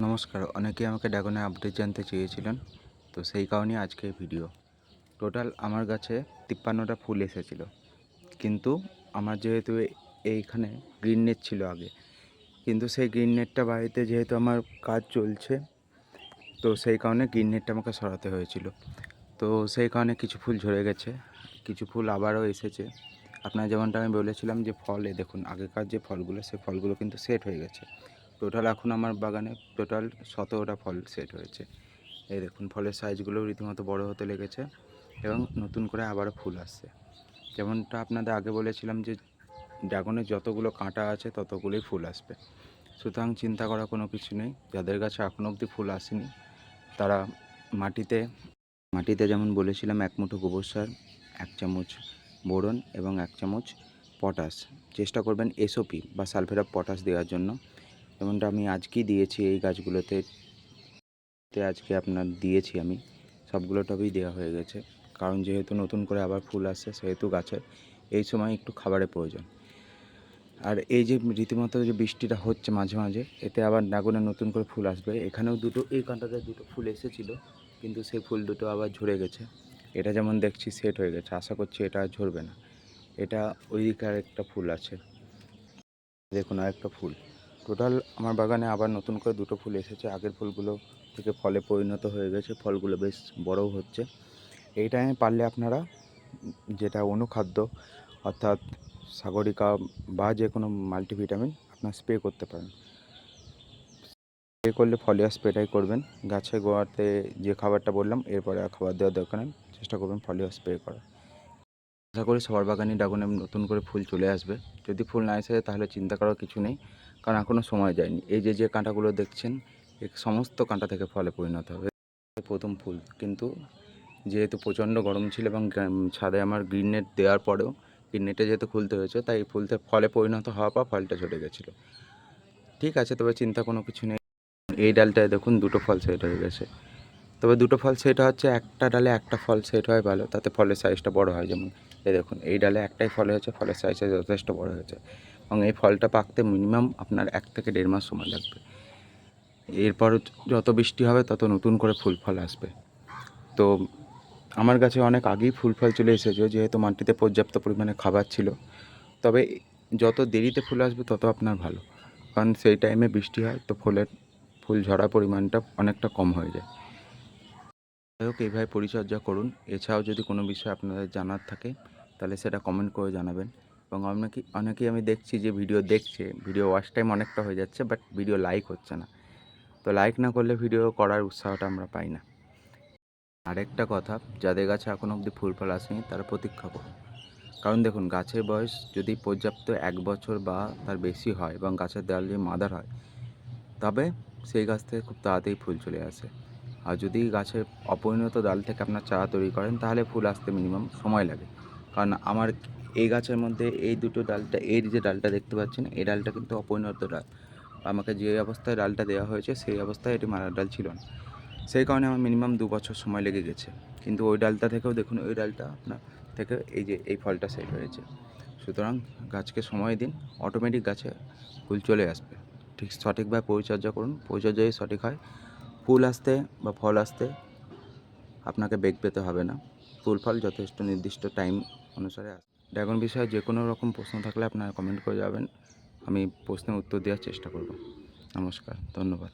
নমস্কার। অনেকেই আমাকে ড্রাগনের আপডেট জানতে চেয়েছিলেন, তো সেই কারণেই আজকে এই ভিডিও। টোটাল আমার গাছে 53টা ফুল এসেছিল, কিন্তু আমার যেহেতু এইখানে গ্রিন নেট ছিল আগে, কিন্তু সেই গ্রিন নেটটা বাড়িতে যেহেতু আমার কাজ চলছে, তো সেই কারণে গ্রিন নেটটা আমাকে সরাতে হয়েছিল। তো সেই কারণে কিছু ফুল ঝরে গেছে, কিছু ফুল আবারও এসেছে। আপনার যেমনটা আমি বলেছিলাম যে ফলে দেখুন, আগেকার যে ফলগুলো সেই ফলগুলো কিন্তু সেট হয়ে গেছে। টোটাল এখন আমার বাগানে টোটাল 17টা ফল সেট হয়েছে। এই দেখুন, ফলের সাইজগুলো রীতিমতো বড় হতে লেগেছে এবং নতুন করে আবারও ফুল আসছে। যেমনটা আপনাদের আগে বলেছিলাম যে ড্রাগনের যতগুলো কাঁটা আছে ততগুলোই ফুল আসবে, সুতরাং চিন্তা করার কোনো কিছু নেই। যাদের কাছে এখনও অবধি ফুল আসেনি তারা মাটিতে মাটিতে যেমন বলেছিলাম 1 মুঠো গোবর সার, 1 চামচ বোরন এবং 1 চামচ পটাশ, চেষ্টা করবেন এসওপি বা সালফেট অফ পটাশ দেওয়ার জন্য। যেমনটা আমি আজকেই দিয়েছি এই গাছগুলোতে, আজকে আপনার দিয়েছি আমি, সবগুলো টবেই দেওয়া হয়ে গেছে। কারণ যেহেতু নতুন করে আবার ফুল আসছে, সেহেতু গাছের এই সময় একটু খাবারের প্রয়োজন। আর এই যে রীতিমতো যে বৃষ্টিটা হচ্ছে মাঝে মাঝে, এতে আবার ড্রাগনে নতুন করে ফুল আসবে। এখানেও এই কাঁটাতে দুটো ফুল এসেছিল, কিন্তু সেই ফুল দুটো আবার ঝরে গেছে। এটা যেমন দেখছি সেট হয়ে গেছে, আশা করছি এটা আর ঝরবে না। এটা ওই দিকে আরেকটা ফুল আছে, দেখুন আরেকটা ফুল। টোটাল আমার বাগানে আবার নতুন করে দুটো ফুল এসেছে। আগের ফুলগুলো থেকে ফলে পরিণত হয়ে গেছে, ফলগুলো বেশ বড়ও হচ্ছে। এই টাইমে পারলে আপনারা যেটা অনুখাদ্য অর্থাৎ সাগরিকা বা যে কোনো মাল্টিভিটামিন আপনার স্প্রে করতে পারেন। স্প্রে করলে ফলিয়ার স্প্রেটাই করবেন। গাছের গোড়াতে যে খাবারটা বললাম এরপরে আর খাবার দেওয়ার দরকার নেই, চেষ্টা করবেন ফলিয়ার স্প্রে করা। আশা করি সবার বাগানে ড্রাগনে নতুন করে ফুল চলে আসবে। যদি ফুল না এসে তাহলে চিন্তা করার কিছু নেই, কারণ এখনও সময় যায়নি। এই যে কাঁটাগুলো দেখছেন, এই সমস্ত কাঁটা থেকে ফলে পরিণত হবে। প্রথম ফুল, কিন্তু যেহেতু প্রচণ্ড গরম ছিল এবং ছাদে আমার গ্রিন নেট দেওয়ার পরেও গ্রিন নেটে যেহেতু খুলতে হয়েছে, তাই ফুলতে ফলে পরিণত হওয়ার পর ফলটা ঝরে গেছিলো। ঠিক আছে, তবে চিন্তা কোনো কিছু নেই। এই ডালটায় দেখুন দুটো ফল সেট হয়ে গেছে। তবে দুটো ফল সেট হচ্ছে, একটা ডালে একটা ফল সেট হয় ভালো, তাতে ফলের সাইজটা বড় হয়। যেমন এই দেখুন, এই ডালে একটাই ফল হয়েছে, ফলের সাইজটা যথেষ্ট বড় হয়েছে এবং এই ফলটা পাকতে মিনিমাম আপনার 1 থেকে 1.5 মাস সময় লাগবে। এরপর যত বৃষ্টি হবে তত নতুন করে ফুল ফল আসবে। তো আমার কাছে অনেক আগেই ফুল ফল চলে এসেছে, যেহেতু মাটিতে পর্যাপ্ত পরিমাণে খাবার ছিল। তবে যত দেরিতে ফুল আসবে তত আপনার ভালো, কারণ সেই টাইমে বৃষ্টি হয়, তো ফুল ঝরার পরিমাণটা অনেকটা কম হয়ে যায়। যাই হোক, এইভাবে পরিচর্যা করুন। এছাড়াও যদি কোনো বিষয় আপনাদের জানার থাকে তাহলে সেটা কমেন্ট করে জানাবেন। এবং অনেকেই আমি দেখছি যে ভিডিও ওয়াচ টাইম অনেকটা হয়ে যাচ্ছে, বাট ভিডিও লাইক হচ্ছে না। তো লাইক না করলে ভিডিও করার উৎসাহটা আমরা পাই না। আরেকটা কথা, যাদের গাছে এখন অবধি ফুল ফল আসেনি তারা প্রতীক্ষা করুন। কারণ দেখুন, গাছের বয়স যদি পর্যাপ্ত 1 বছর বা তার বেশি হয় এবং গাছের ডাল যদি মাদার হয়, তবে সেই গাছ থেকে খুব তাড়াতাড়ি ফুল চলে আসে। আর যদি গাছের অপরিণত ডাল থেকে আপনার চারা তৈরি করেন, তাহলে ফুল আসতে মিনিমাম সময় লাগে। কারণ আমার এই গাছের মধ্যে এই দুটো ডালটা, এই যে ডালটা দেখতে পাচ্ছেন, এই ডালটা কিন্তু অপরিণত ডাল। আমাকে যে অবস্থায় ডালটা দেওয়া হয়েছে সেই অবস্থায় এটি মাদার ডাল ছিল না। সেই কারণে আমার মিনিমাম 2 বছর সময় লেগে গেছে। কিন্তু ওই ডালটা থেকেও দেখুন, ওই ডালটা আপনার থেকে এই ফলটা সেট হয়েছে। সুতরাং গাছকে সময় দিন, অটোমেটিক গাছে ফুল চলে আসবে। ঠিক সঠিকভাবে পরিচর্যা করুন, পরিচর্যা যদি সঠিক হয়, ফুল আসতে বা ফল আসতে আপনাকে বেগ পেতে হবে না। ফুল ফল যথেষ্ট নির্দিষ্ট টাইম অনুসারে আসে। ড্রাগন বিষয়ে যে কোনো রকম প্রশ্ন থাকলে আপনারা কমেন্ট করে যাবেন, আমি প্রশ্নের উত্তর দেওয়ার চেষ্টা করব। নমস্কার, ধন্যবাদ।